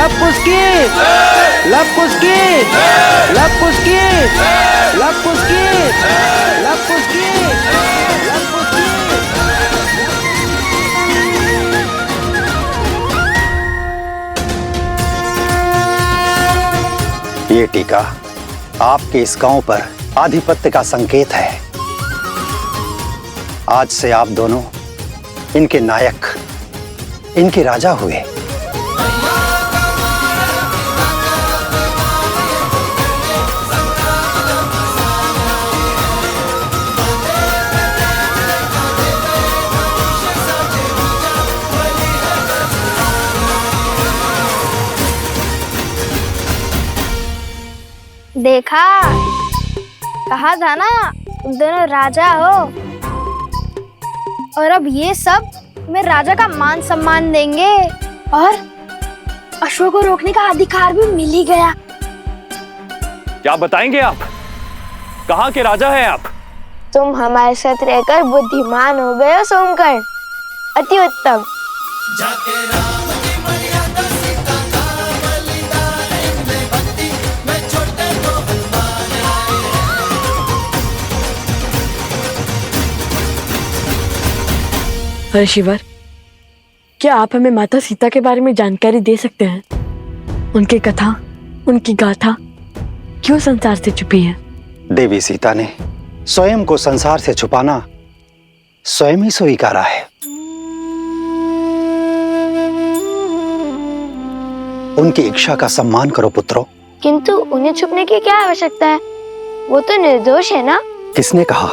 लपुस्की लपुस्की लपुस्की लपुस्की लपुस्की लपुस्की। ये टीका आपके इस गांव पर आधिपत्य का संकेत है। आज से आप दोनों इनके नायक, इनके राजा हुए। देखा, कहा था ना तुम दोनों राजा हो। और अब ये सब तुम्हें राजा का मान सम्मान देंगे और अश्व को रोकने का अधिकार भी मिल ही गया। क्या बताएंगे आप? कहाँ के राजा हैं आप? तुम हमारे साथ रहकर बुद्धिमान हो गए हो सोमकर्ण, अति उत्तम। ऋषिवर, क्या आप हमें माता सीता के बारे में जानकारी दे सकते हैं? उनकी कथा, उनकी गाथा क्यों संसार से छुपी है? देवी सीता ने स्वयं को संसार से छुपाना स्वयं ही स्वीकारा है। उनकी इच्छा का सम्मान करो पुत्रों। किंतु उन्हें छुपने की क्या आवश्यकता है? वो तो निर्दोष है ना? किसने कहा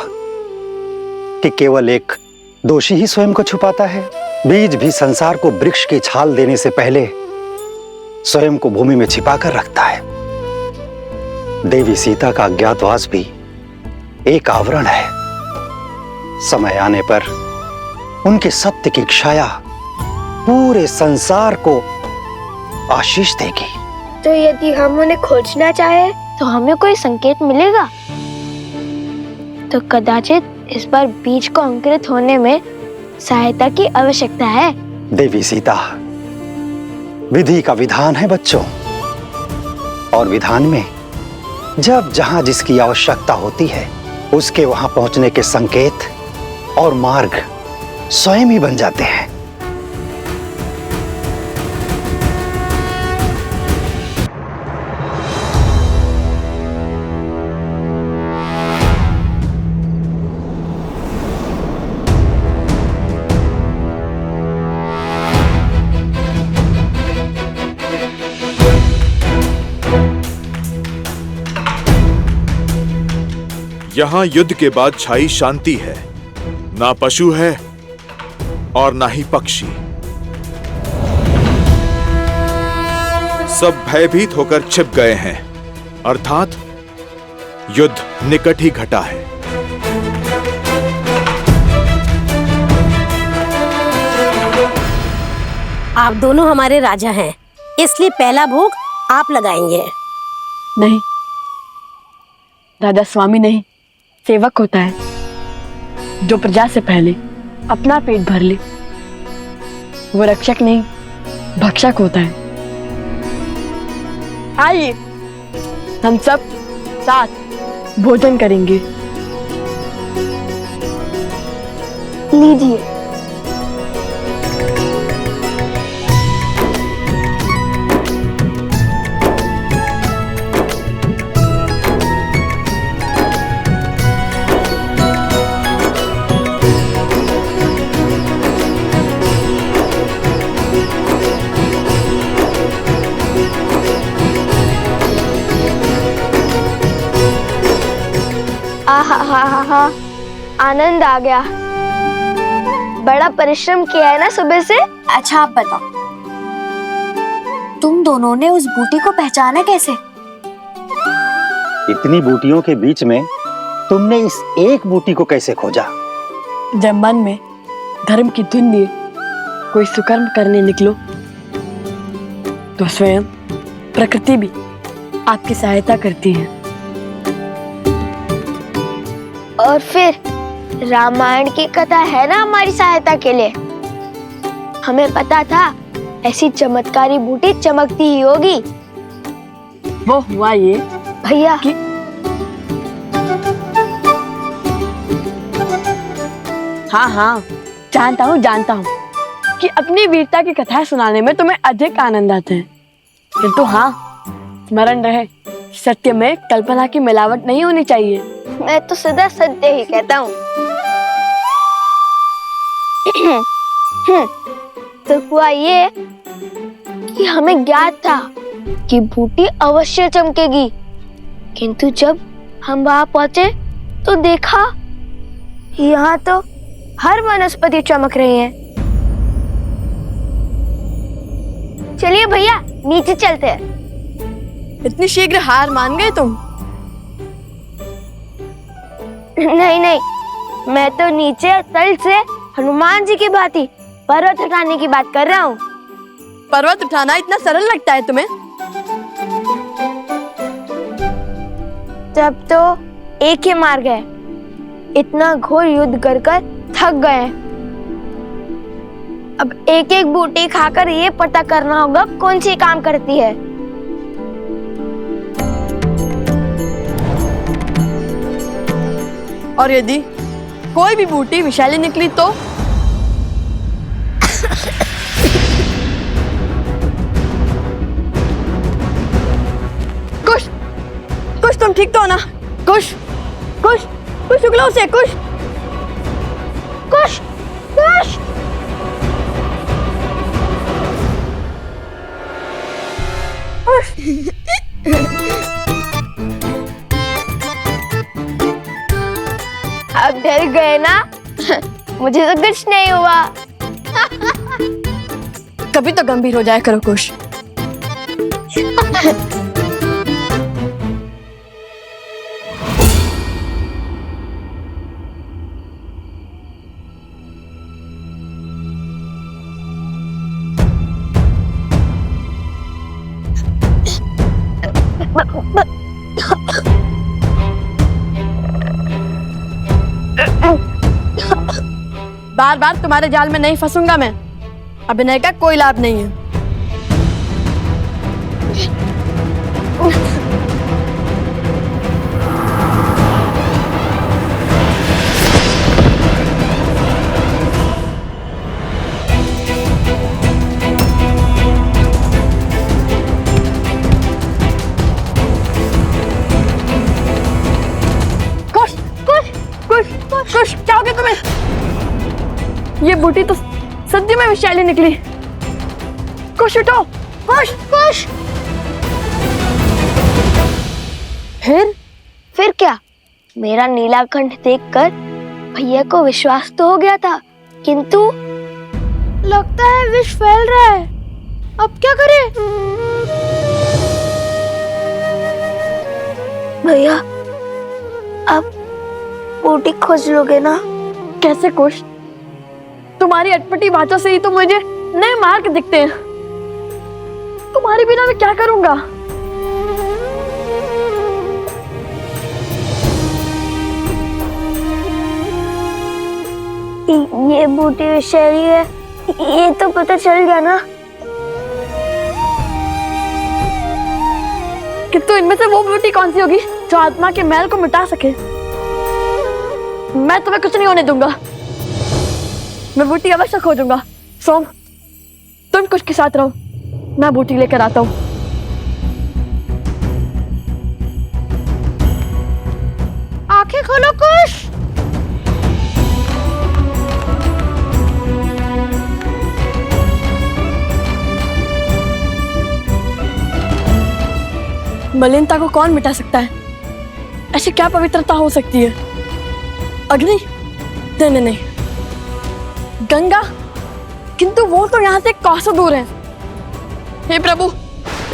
कि केवल एक दोषी ही स्वयं को छुपाता है? बीज भी संसार को वृक्ष की छाल देने से पहले स्वयं को भूमि में छिपा कर रखता है। देवी सीता का अज्ञातवास भी एक आवरण है। समय आने पर उनके सत्य की छाया पूरे संसार को आशीष देगी। तो यदि हम उन्हें खोजना चाहे तो हमें कोई संकेत मिलेगा? तो कदाचित इस बार बीज को अंकुरित होने में सहायता की आवश्यकता है। देवी सीता, विधि का विधान है बच्चों, और विधान में जब जहां जिसकी आवश्यकता होती है उसके वहां पहुंचने के संकेत और मार्ग स्वयं ही बन जाते हैं। यहां युद्ध के बाद छाई शांति है। ना पशु है और ना ही पक्षी। सब भयभीत होकर छिप गए हैं, अर्थात युद्ध निकट ही घटा है। आप दोनों हमारे राजा हैं, इसलिए पहला भोग आप लगाएंगे। नहीं, राजा स्वामी नहीं, सेवक होता है जो प्रजा से पहले अपना पेट भर ले। वो रक्षक नहीं, भक्षक होता है। आइए हम सब साथ भोजन करेंगे। लीजिए। आहा, आनंद आ गया। बड़ा परिश्रम किया है ना सुबह से। अच्छा आप बताओ, तुम दोनों ने उस बूटी को पहचाना कैसे? इतनी बूटियों के बीच में तुमने इस एक बूटी को कैसे खोजा? जब मन में धर्म की धुन लिए कोई सुकर्म करने निकलो तो स्वयं प्रकृति भी आपकी सहायता करती है। और फिर रामायण की कथा है ना हमारी सहायता के लिए। हमें पता था ऐसी चमत्कारी बूटी चमकती ही होगी। वो हुआ ये भैया कि हाँ हाँ, जानता हूँ कि अपनी वीरता की कथाएं सुनाने में तुम्हें अधिक आनंद आते हैं, किंतु हाँ, स्मरण रहे, सत्य में कल्पना की मिलावट नहीं होनी चाहिए। मैं तो सदा सत्य ही कहता हूँ। तो हुआ ये कि हमें ज्ञात था कि बूटी अवश्य चमकेगी, किंतु जब हम वहां पहुंचे तो देखा यहाँ तो हर वनस्पति चमक रही है। चलिए भैया नीचे चलते हैं। इतनी शीघ्र हार मान गए तुम? नहीं, मैं तो नीचे तल से हनुमान जी की भांति पर्वत उठाने की बात कर रहा हूँ। पर्वत उठाना इतना सरल लगता है तुम्हें? तब तो एक ही मार्ग है, इतना घोर युद्ध कर थक गए। अब एक एक बूटी खाकर ये पता करना होगा कौन सी काम करती है। और यदि कोई भी बूटी विषैली निकली तो? कुछ तुम ठीक तो हो ना? कुछ उगलो से कुछ अब डर गए ना? मुझे तो कुछ नहीं हुआ। कभी तो गंभीर हो जाया करो कुछ। बार बार तुम्हारे जाल में नहीं फंसूंगा मैं। अभिनय का कोई लाभ नहीं है। कुछ क्या हो गया तुम्हें? ये बूटी तो सदी में विषैली निकली। कुछ उठो, कुछ। फिर क्या? मेरा नीलाकंठ देखकर भैया को विश्वास तो हो गया था, किंतु लगता है विष फैल रहा है। अब क्या करें? भैया अब बूटी खोज लोगे ना? कैसे कुछ? तुम्हारी अटपटी बातों से ही तो मुझे नए मार्ग दिखते हैं। तुम्हारे बिना मैं क्या करूंगा? ये बूटी विषैली है, ये तो पता चल गया ना। किंतु इनमें से वो बूटी कौन सी होगी जो आत्मा के मैल को मिटा सके? मैं तुम्हें कुछ नहीं होने दूंगा। मैं बूटी अवश्य खोजूंगा। सोम, तुम कुछ के साथ रहो, मैं बूटी लेकर आता हूँ। आंखें खोलो कुश। मलिनता को कौन मिटा सकता है? ऐसी क्या पवित्रता हो सकती है? अग्नि? नहीं। गंगा? किंतु वो तो यहाँ से कोसों दूर है। हे प्रभु,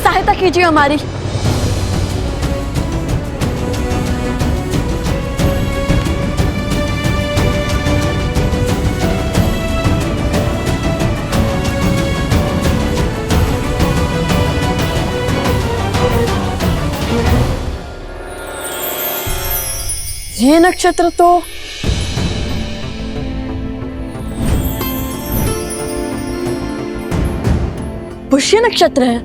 सहायता कीजिए हमारी। ये नक्षत्र तो पुष्य नक्षत्र है,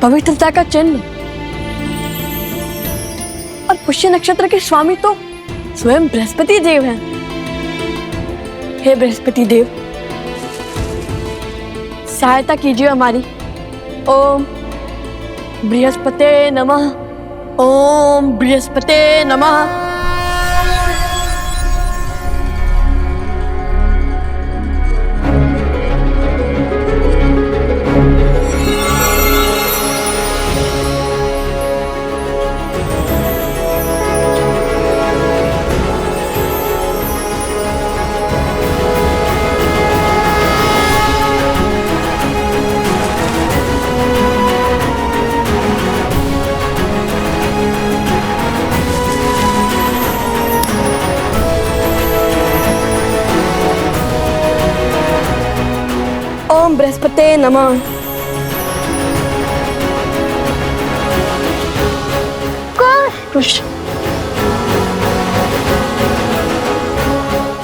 पवित्रता का चिन्ह। और पुष्य नक्षत्र के स्वामी तो स्वयं बृहस्पति देव हैं। हे बृहस्पति देव, सहायता कीजिए हमारी। ओम बृहस्पते नमः। ओम बृहस्पते नमः। ओम बृहस्पते नमः। कुश।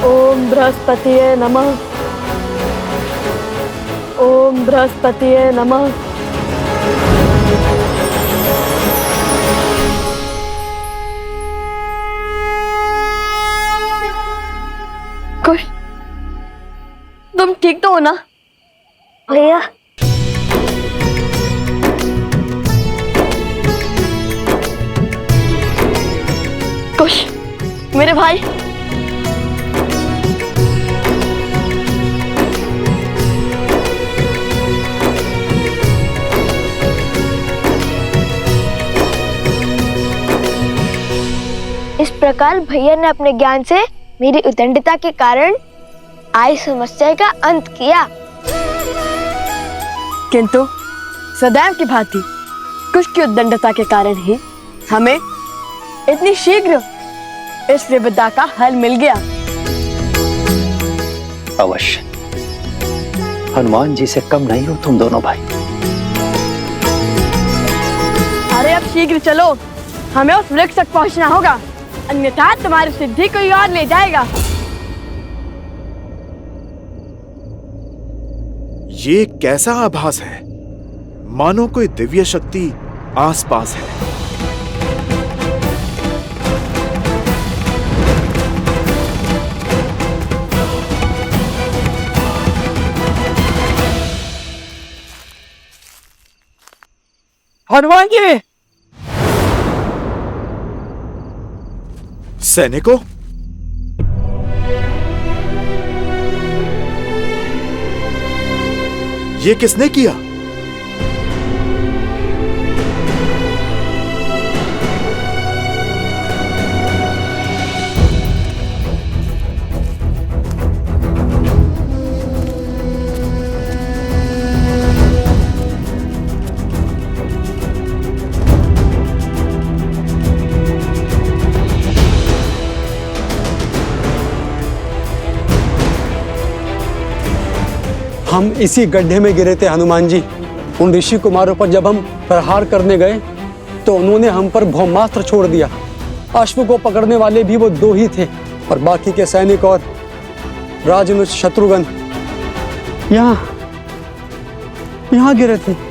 ओम बृहस्पतिये नमः। ओम बृहस्पतिये नमः। कुश, तुम ठीक तो हो ना? भैया कुश, मेरे भाई, इस प्रकार भैया ने अपने ज्ञान से मेरी उद्दंडता के कारण आई समस्या का अंत किया। किंतु सदैव की भांति कुश की उद्दंडता के कारण ही हमें इतनी शीघ्र इस विपदा का हल मिल गया। अवश्य, हनुमान जी से कम नहीं हो तुम दोनों भाई। अरे अब शीघ्र चलो, हमें उस वृक्ष तक पहुंचना होगा, अन्यथा तुम्हारी सिद्धि कोई और ले जाएगा। ये कैसा आभास है, मानो कोई दिव्य शक्ति आसपास है। हनुमान जी, सैनिकों, ये किसने किया? हम इसी गड्ढे में गिरे थे हनुमान जी। उन ऋषि कुमारों पर जब हम प्रहार करने गए तो उन्होंने हम पर ब्रह्मास्त्र छोड़ दिया। अश्व को पकड़ने वाले भी वो 2 ही थे और बाकी के सैनिक और राजनुज शत्रुघ्न यहाँ गिरे थे।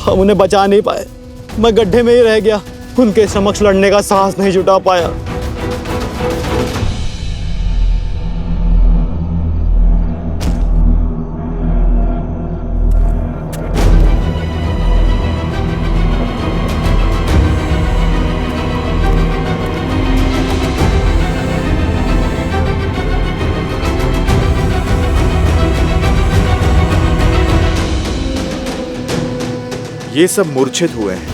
हम उन्हें बचा नहीं पाए, मैं गड्ढे में ही रह गया, उनके समक्ष लड़ने का साहस नहीं जुटा पाया। ये सब मूर्छित हुए हैं,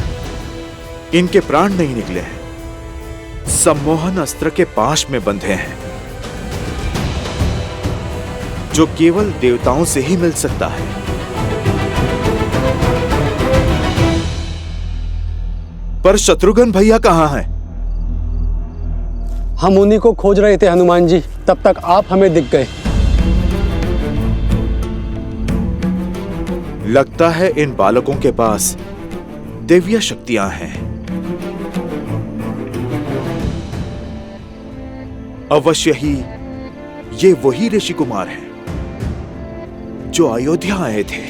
इनके प्राण नहीं निकले हैं, सम्मोहन अस्त्र के पाश में बंधे हैं, जो केवल देवताओं से ही मिल सकता है। पर शत्रुघ्न भैया कहां हैं? हम उन्हीं को खोज रहे थे हनुमान जी, तब तक आप हमें दिख गए। लगता है इन बालकों के पास दिव्य शक्तियां हैं। अवश्य ही ये वही ऋषि कुमार हैं जो अयोध्या आए थे।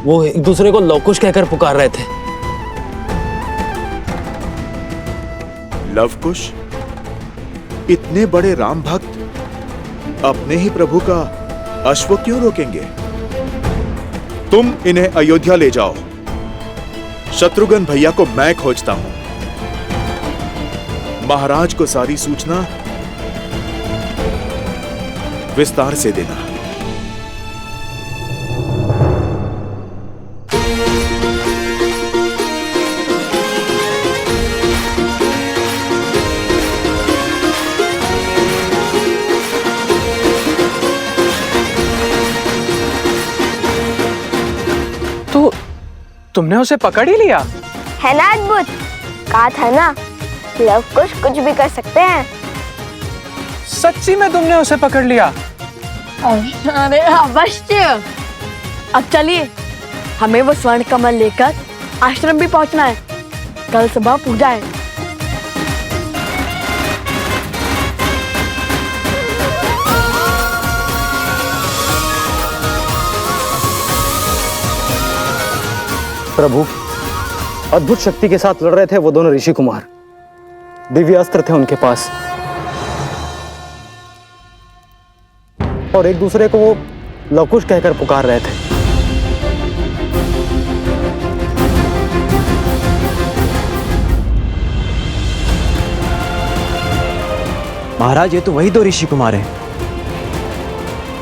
वो एक दूसरे को लवकुश कहकर पुकार रहे थे। लवकुश? इतने बड़े राम भक्त अपने ही प्रभु का अश्व क्यों रोकेंगे? तुम इन्हें अयोध्या ले जाओ। शत्रुघ्न भैया को मैं खोजता हूं। महाराज को सारी सूचना विस्तार से देना। तो तुमने उसे पकड़ ही लिया? है ना अद्भुत? कहा था ना, लवकुश कुछ भी कर सकते हैं। सच्ची में तुमने उसे पकड़ लिया? अरे अवश्य। अब चलिए, हमें वो स्वर्ण कमल लेकर आश्रम भी पहुंचना है। कल सुबह पूजा है। प्रभु, अद्भुत शक्ति के साथ लड़ रहे थे वो दोनों ऋषि कुमार। दिव्य अस्त्र थे उनके पास और एक दूसरे को वो लवकुश कहकर पुकार रहे थे। महाराज, ये तो वही दो ऋषि कुमार हैं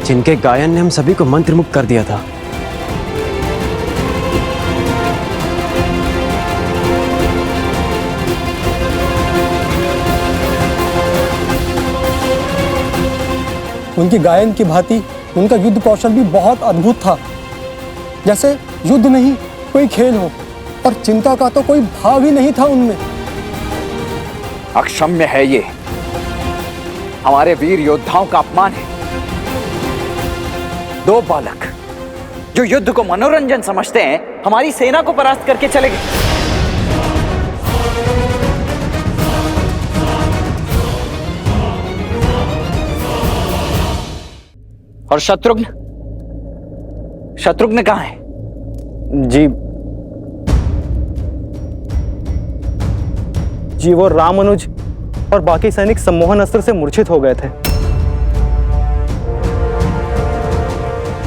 जिनके गायन ने हम सभी को मंत्रमुग्ध कर दिया था। उनकी गायन की भांति उनका युद्ध कौशल भी बहुत अद्भुत था। जैसे युद्ध नहीं कोई खेल हो, और चिंता का तो कोई भाव ही नहीं था उनमें। अक्षम्य है ये, हमारे वीर योद्धाओं का अपमान है। दो बालक जो युद्ध को मनोरंजन समझते हैं, हमारी सेना को परास्त करके चले गए। और शत्रुघ्न कहाँ है? जी वो रामानुज और बाकी सैनिक सम्मोहन अस्त्र से मूर्छित हो गए थे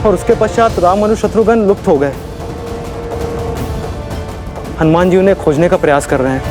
और उसके पश्चात रामानुज शत्रुघ्न लुप्त हो गए। हनुमान जी उन्हें खोजने का प्रयास कर रहे हैं।